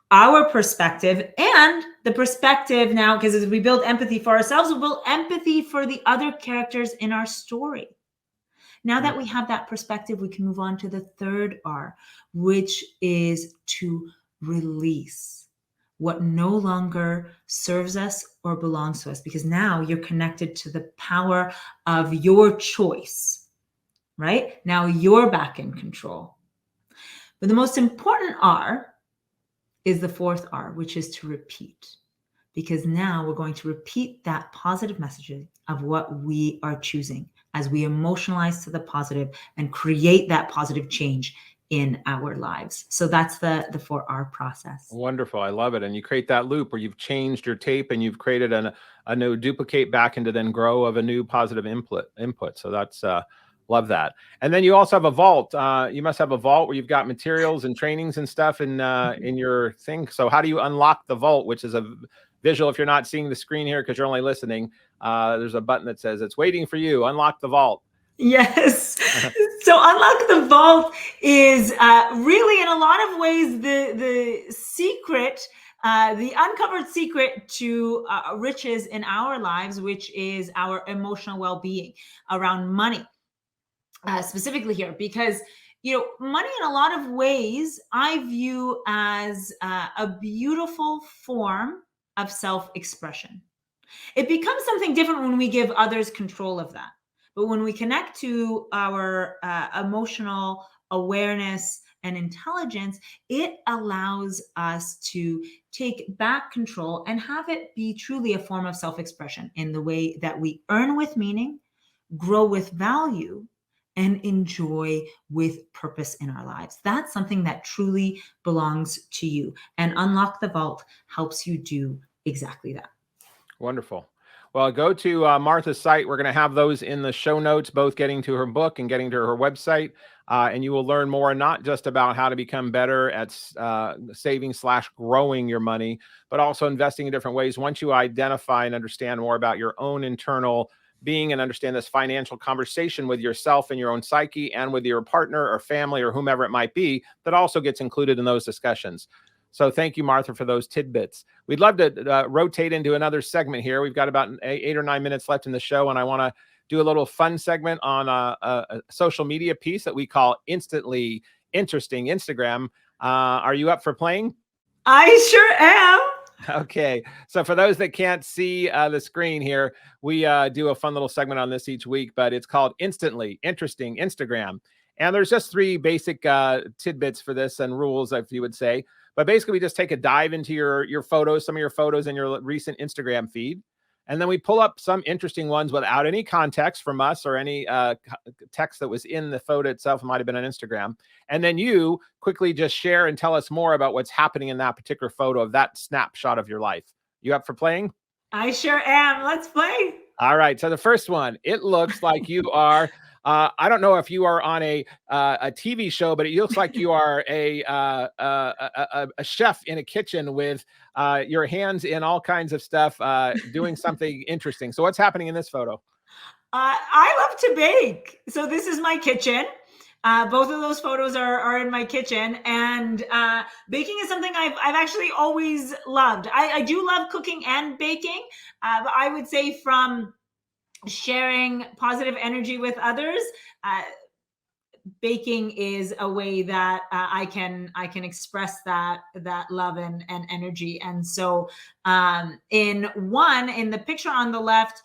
our perspective and the perspective now, because as we build empathy for ourselves, we build empathy for the other characters in our story. Now that we have that perspective, we can move on to the third R, which is to release what no longer serves us or belongs to us, because now you're connected to the power of your choice, right? Now you're back in control. But the most important R is the fourth R, which is to repeat, because now we're going to repeat that positive messaging of what we are choosing as we emotionalize to the positive and create that positive change in our lives. So that's the 4R process. Wonderful. I love it. And you create that loop where you've changed your tape and you've created a new duplicate back into then grow of a new positive input. So that's love that. And then you also have a vault. You must have a vault where you've got materials and trainings and stuff in your thing. So how do you unlock the vault, which is a visual? If you're not seeing the screen here because you're only listening, there's a button that says it's waiting for you. Unlock the vault. Yes. So unlock the vault is really, in a lot of ways, the secret, the uncovered secret to riches in our lives, which is our emotional well-being around money, specifically here, because money in a lot of ways I view as a beautiful form of self-expression. It becomes something different when we give others control of that. But when we connect to our emotional awareness and intelligence, it allows us to take back control and have it be truly a form of self-expression in the way that we earn with meaning, grow with value, and enjoy with purpose in our lives. That's something that truly belongs to you. And Unlock the Vault helps you do exactly that. Wonderful. Well, go to Martha's site. We're going to have those in the show notes, both getting to her book and getting to her website. And you will learn more, not just about how to become better at saving/growing your money, but also investing in different ways. Once you identify and understand more about your own internal being and understand this financial conversation with yourself and your own psyche and with your partner or family or whomever it might be, that also gets included in those discussions. So thank you, Martha, for those tidbits. We'd love to rotate into another segment here. We've got about 8 or 9 minutes left in the show, and I want to do a little fun segment on a social media piece that we call Instantly Interesting Instagram. Are you up for playing? I sure am. Okay. So for those that can't see the screen here, we do a fun little segment on this each week, but it's called Instantly Interesting Instagram. And there's just 3 basic tidbits for this and rules, if you would say. But basically, we just take a dive into your photos, some of your photos in your recent Instagram feed. And then we pull up some interesting ones without any context from us or any text that was in the photo itself. It might have been on Instagram. And then you quickly just share and tell us more about what's happening in that particular photo of that snapshot of your life. You up for playing? I sure am. Let's play. All right. So the first one, it looks like you are... I don't know if you are on a TV show, but it looks like you are a chef in a kitchen with your hands in all kinds of stuff, doing something interesting. So what's happening in this photo? I love to bake. So this is my kitchen. Both of those photos are in my kitchen, and baking is something I've actually always loved. I do love cooking and baking. But I would say from sharing positive energy with others, baking is a way that I can express that love and energy. And so in the picture on the left,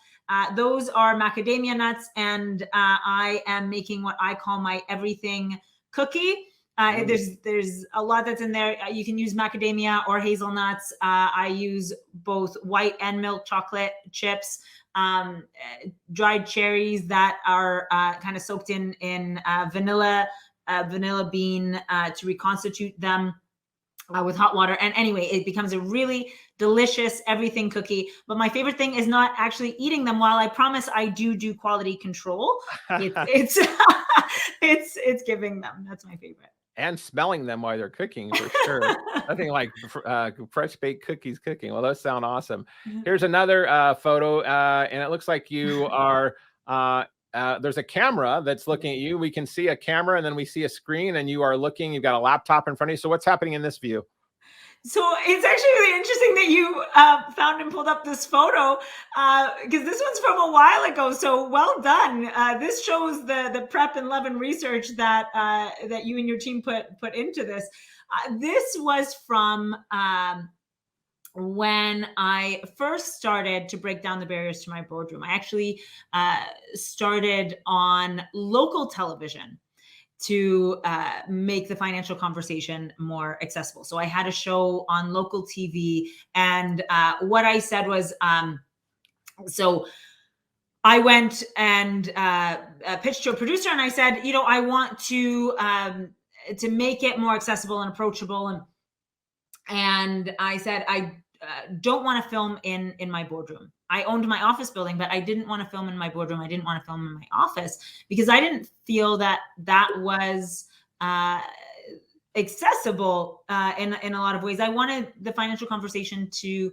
those are macadamia nuts, and I am making what I call my everything cookie. There's a lot that's in there. You can use macadamia or hazelnuts. I use both white and milk chocolate chips, dried cherries that are kind of soaked in vanilla bean to reconstitute them with hot water. And anyway, it becomes a really delicious everything cookie. But my favorite thing is not actually eating them. While I promise I do quality control, it's it's giving them. That's my favorite. And smelling them while they're cooking, for sure. Nothing like fresh baked cookies cooking. Well, those sound awesome. Here's another photo, and it looks like you are, there's a camera that's looking at you. We can see a camera, and then we see a screen, and you are looking. You've got a laptop in front of you. So what's happening in this view? So it's actually really interesting that you found and pulled up this photo because this one's from a while ago. So well done. This shows the prep and love and research that that you and your team put into this. This was from when I first started to break down the barriers to my boardroom. I actually started on local television to make the financial conversation more accessible. So I had a show on local TV, and what I said was, so I went and pitched to a producer, and I said, I want to make it more accessible and approachable, and I said, I don't want to film in my boardroom. I owned my office building, but I didn't want to film in my boardroom. I didn't want to film in my office because I didn't feel that was accessible in a lot of ways. I wanted the financial conversation to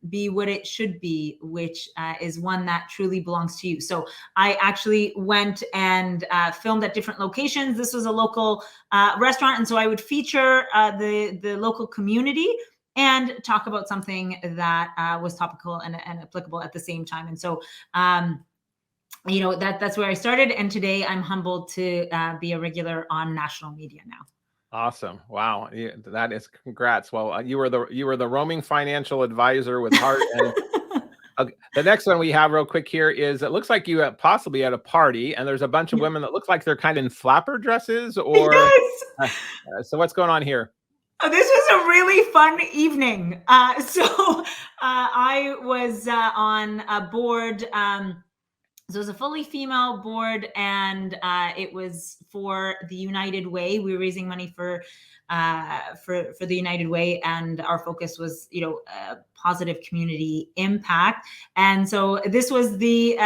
be what it should be, which is one that truly belongs to you. So I actually went and filmed at different locations. This was a local restaurant, and so I would feature the local community and talk about something that was topical and applicable at the same time. And so that's where I started, and today I'm humbled to be a regular on national media now. Awesome. Wow. That is, congrats. Well, you were the roaming financial advisor with heart. And okay, the next one we have real quick here is, it looks like you possibly at a party, and there's a bunch of women that look like they're kind of in flapper dresses, or yes. So what's going on here? This was a really fun evening. So I was on a board. So it was a fully female board, and it was for the United Way. We were raising money for the United Way, and our focus was, positive community impact. And so this was the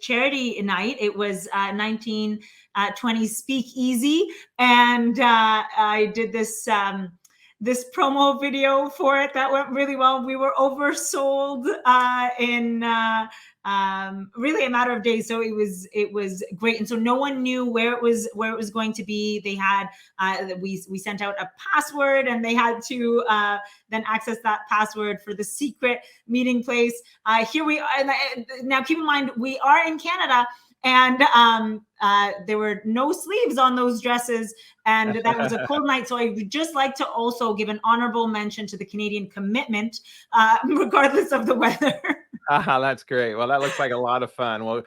charity night. It was 1920 Speakeasy, and I did this promo video for it that went really well. We were oversold in really a matter of days. So it was great. And so no one knew where it was going to be. They had, we sent out a password, and they had to then access that password for the secret meeting place. Here we are. Now keep in mind, we are in Canada, and there were no sleeves on those dresses, and that was a cold night. So I would just like to also give an honorable mention to the Canadian commitment, regardless of the weather. That's great. Well, that looks like a lot of fun. Well,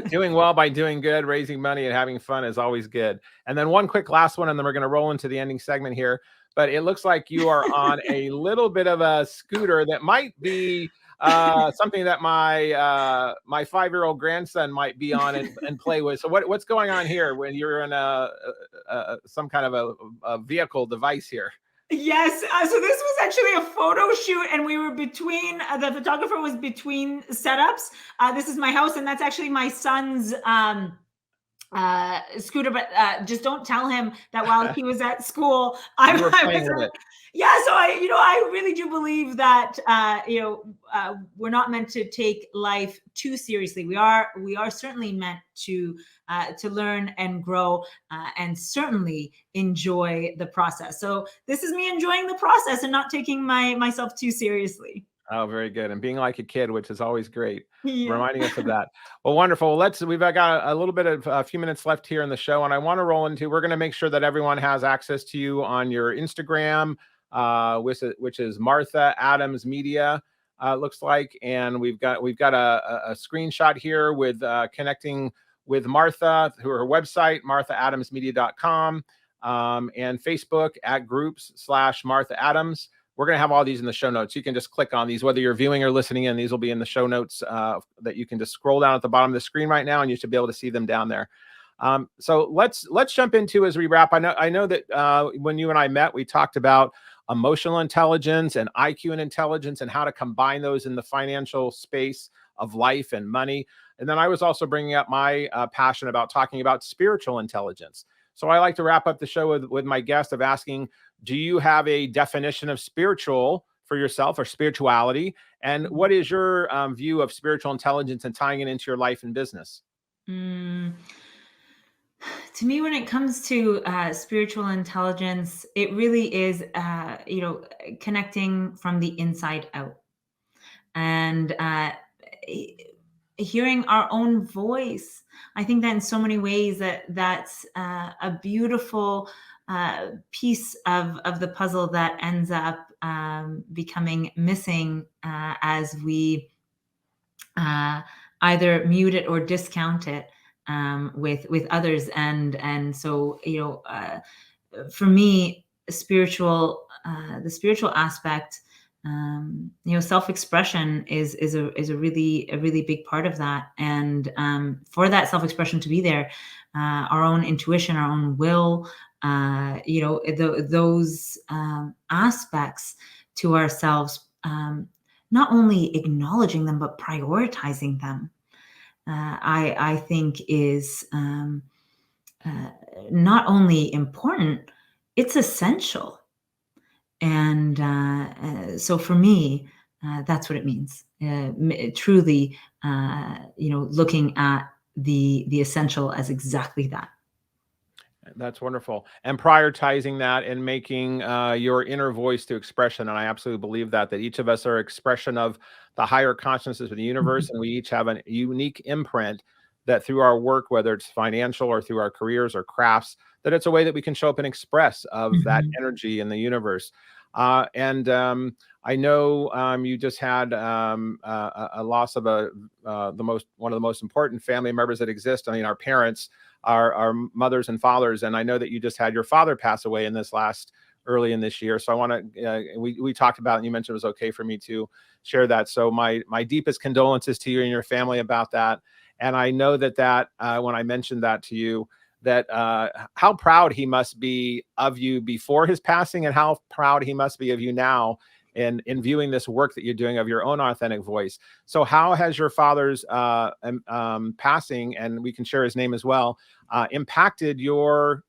doing well by doing good, raising money and having fun is always good. And then one quick last one, and then we're going to roll into the ending segment here. But it looks like you are on a little bit of a scooter that might be something that my 5-year-old grandson might be on and play with. So what's going on here when you're in some kind of a vehicle device here? Yes. So this was actually a photo shoot, and we were between, the photographer was between setups. This is my house, and that's actually my son's scooter, but just don't tell him that while he was at school, I was with it. Yeah, so I really do believe that we're not meant to take life too seriously. We are certainly meant to learn and grow, and certainly enjoy the process. So this is me enjoying the process and not taking myself too seriously. Oh, very good. And being like a kid, which is always great, reminding us of that. Well, wonderful. We've got a little bit of a few minutes left here in the show, and I want to roll into, we're going to make sure that everyone has access to you on your Instagram, which is Martha Adams Media, looks like. And we've got a screenshot here with connecting with Martha through her website, marthaadamsmedia.com, and Facebook at groups/Martha Adams. We're going to have all these in the show notes. You can just click on these, whether you're viewing or listening in. These will be in the show notes that you can just scroll down at the bottom of the screen right now, and you should be able to see them down there. So let's jump into, as we wrap. I know that when you and I met, we talked about emotional intelligence and IQ and intelligence, and how to combine those in the financial space of life and money. And then I was also bringing up my passion about talking about spiritual intelligence. So I like to wrap up the show with my guest of asking, do you have a definition of spiritual for yourself, or spirituality? And what is your view of spiritual intelligence and tying it into your life and business? To me, when it comes to spiritual intelligence, it really is, connecting from the inside out, and hearing our own voice. I think that in so many ways that's a beautiful piece of the puzzle that ends up becoming missing as we either mute it or discount it with others. And so, for me, the spiritual aspect, self-expression is a really big part of that. And for that self-expression to be there, our own intuition, our own will, those aspects to ourselves, not only acknowledging them but prioritizing them, I think is not only important, it's essential. And so for me, that's what it means. Truly, looking at the essential as exactly that. That's wonderful. And prioritizing that and making your inner voice to expression. And I absolutely believe that each of us are expression of the higher consciousness of the universe. And we each have a unique imprint that through our work, whether it's financial or through our careers or crafts, that it's a way that we can show up and express of that energy in the universe. And I know you just had a loss of one of the most important family members that exist. I mean, our parents, our mothers and fathers. And I know that you just had your father pass away early in this year. So I want to, we talked about, and you mentioned it was okay for me to share that. So my deepest condolences to you and your family about that. And I know that when I mentioned that to you, that how proud he must be of you before his passing, and how proud he must be of you now in viewing this work that you're doing of your own authentic voice. So how has your father's passing, and we can share his name as well, impacted your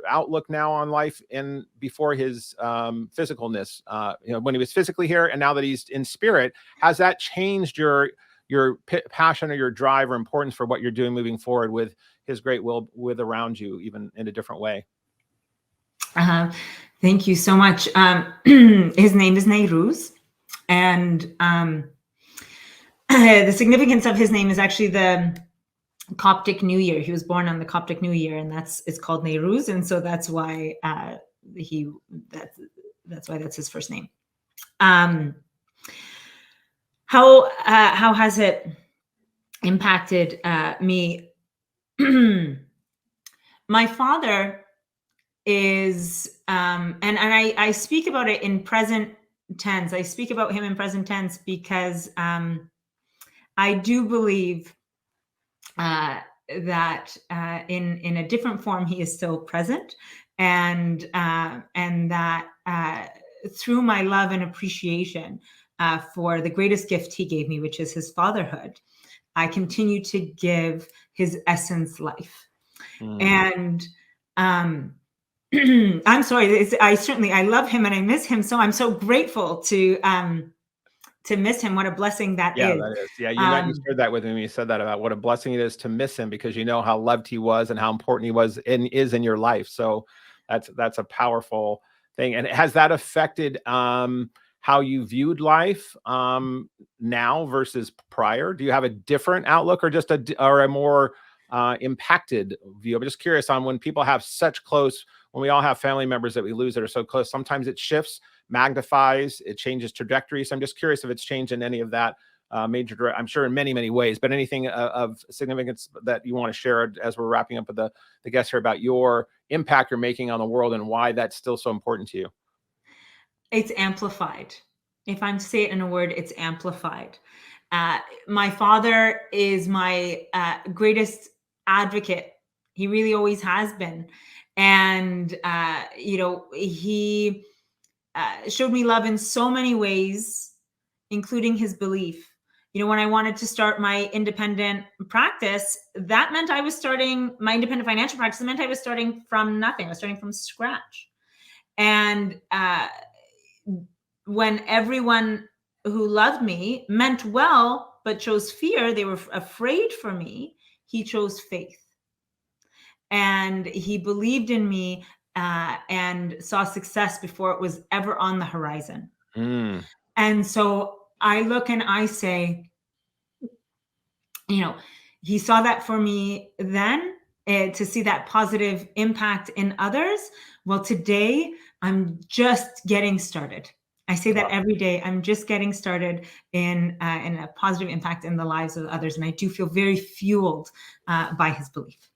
outlook now on life and before his physicalness, when he was physically here and now that he's in spirit? Has that changed your passion or your drive or importance for what you're doing moving forward with his great will with around you, even in a different way? Thank you so much. His name is Nehruz, and the significance of his name is actually the Coptic New Year. He was born on the Coptic New Year, and it's called Nehruz, and so that's why that's his first name. How has it impacted me? My father is, and I speak about it in present tense. I speak about him in present tense because I do believe that in a different form he is still present, and that through my love and appreciation for the greatest gift he gave me, which is his fatherhood, I continue to give his essence life. And I'm sorry, I love him and I miss him. So I'm so grateful to miss him. What a blessing that is. That is. Yeah, you shared that with me. You said that about what a blessing it is to miss him, because you know how loved he was and how important he was and is in your life. So that's a powerful thing. And has that affected how you viewed life now versus prior? Do you have a different outlook, or just a more impacted view? I'm just curious on when people have when we all have family members that we lose that are so close, sometimes it shifts, magnifies, it changes trajectory. So I'm just curious if it's changed in any of that major, I'm sure in many, many ways, but anything of significance that you want to share as we're wrapping up with the guests here about your impact you're making on the world and why that's still so important to you. It's amplified. If I'm to say it in a word, it's amplified. My father is my greatest advocate. He really always has been. And, he showed me love in so many ways, including his belief. When I wanted to start my independent practice, that meant I was starting my independent financial practice. It meant I was starting from nothing. I was starting from scratch. And when everyone who loved me meant well, but chose fear, they were afraid for me, he chose faith. and he believed in me and saw success before it was ever on the horizon. And so I look and I say, he saw that for me then, to see that positive impact in others. Well, today I'm just getting started. I say that every day. I'm just getting started in a positive impact in the lives of others. And I do feel very fueled by his belief.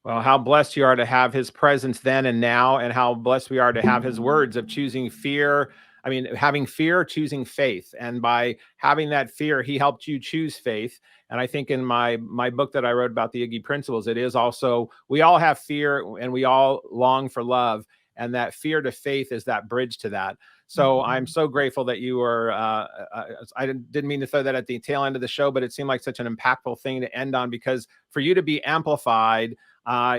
Well, how blessed you are to have his presence then and now, and how blessed we are to have his words of choosing fear. I mean, having fear, choosing faith. And by having that fear, he helped you choose faith. And I think in my book that I wrote about the Iggy principles, it is also, we all have fear and we all long for love. And that fear to faith is that bridge to that. So I'm so grateful that you were, I didn't mean to throw that at the tail end of the show, but it seemed like such an impactful thing to end on, because for you to be amplified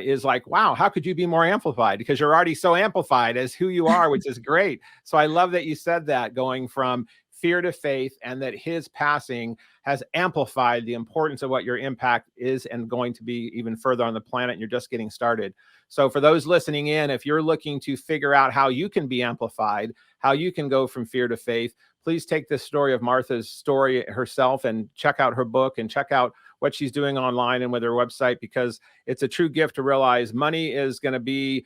is like, wow, how could you be more amplified? Because you're already so amplified as who you are, which is great. So I love that you said that, going from fear to faith, and that his passing has amplified the importance of what your impact is and going to be even further on the planet. And you're just getting started. So for those listening in, if you're looking to figure out how you can be amplified, how you can go from fear to faith, please take this story of Martha's story herself and check out her book and check out what she's doing online and with her website, because it's a true gift to realize money is going to be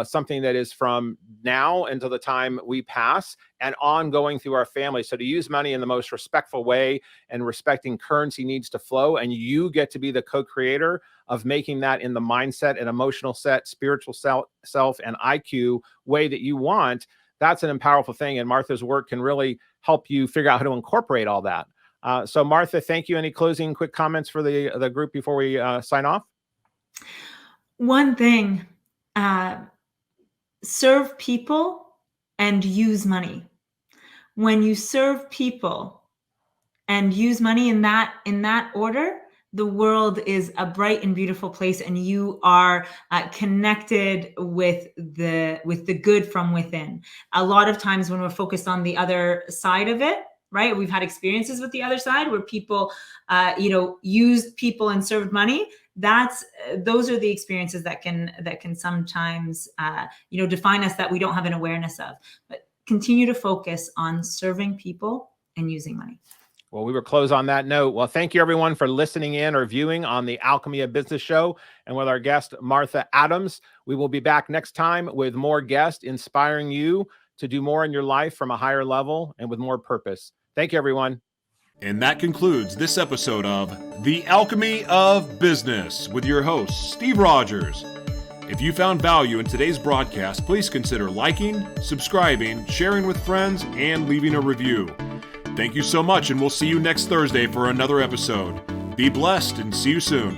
something that is from now until the time we pass and ongoing through our family. So to use money in the most respectful way and respecting currency needs to flow, and you get to be the co-creator of making that in the mindset and emotional set, spiritual self and IQ way that you want. That's an powerful thing. And Martha's work can really help you figure out how to incorporate all that. So Martha, thank you. Any closing quick comments for the group before we sign off? One thing, serve people and use money. When you serve people and use money in that order, the world is a bright and beautiful place, and you are connected with the good from within. A lot of times when we're focused on the other side of it, right? We've had experiences with the other side where people, used people and served money. Those are the experiences that can sometimes, define us, that we don't have an awareness of. But continue to focus on serving people and using money. Well, we will close on that note. Well, thank you everyone for listening in or viewing on the Alchemy of Business Show, and with our guest, Martha Adams. We will be back next time with more guests inspiring you to do more in your life from a higher level and with more purpose. Thank you, everyone. And that concludes this episode of The Alchemy of Business with your host, Steve Rodgers. If you found value in today's broadcast, please consider liking, subscribing, sharing with friends, and leaving a review. Thank you so much, and we'll see you next Thursday for another episode. Be blessed and see you soon.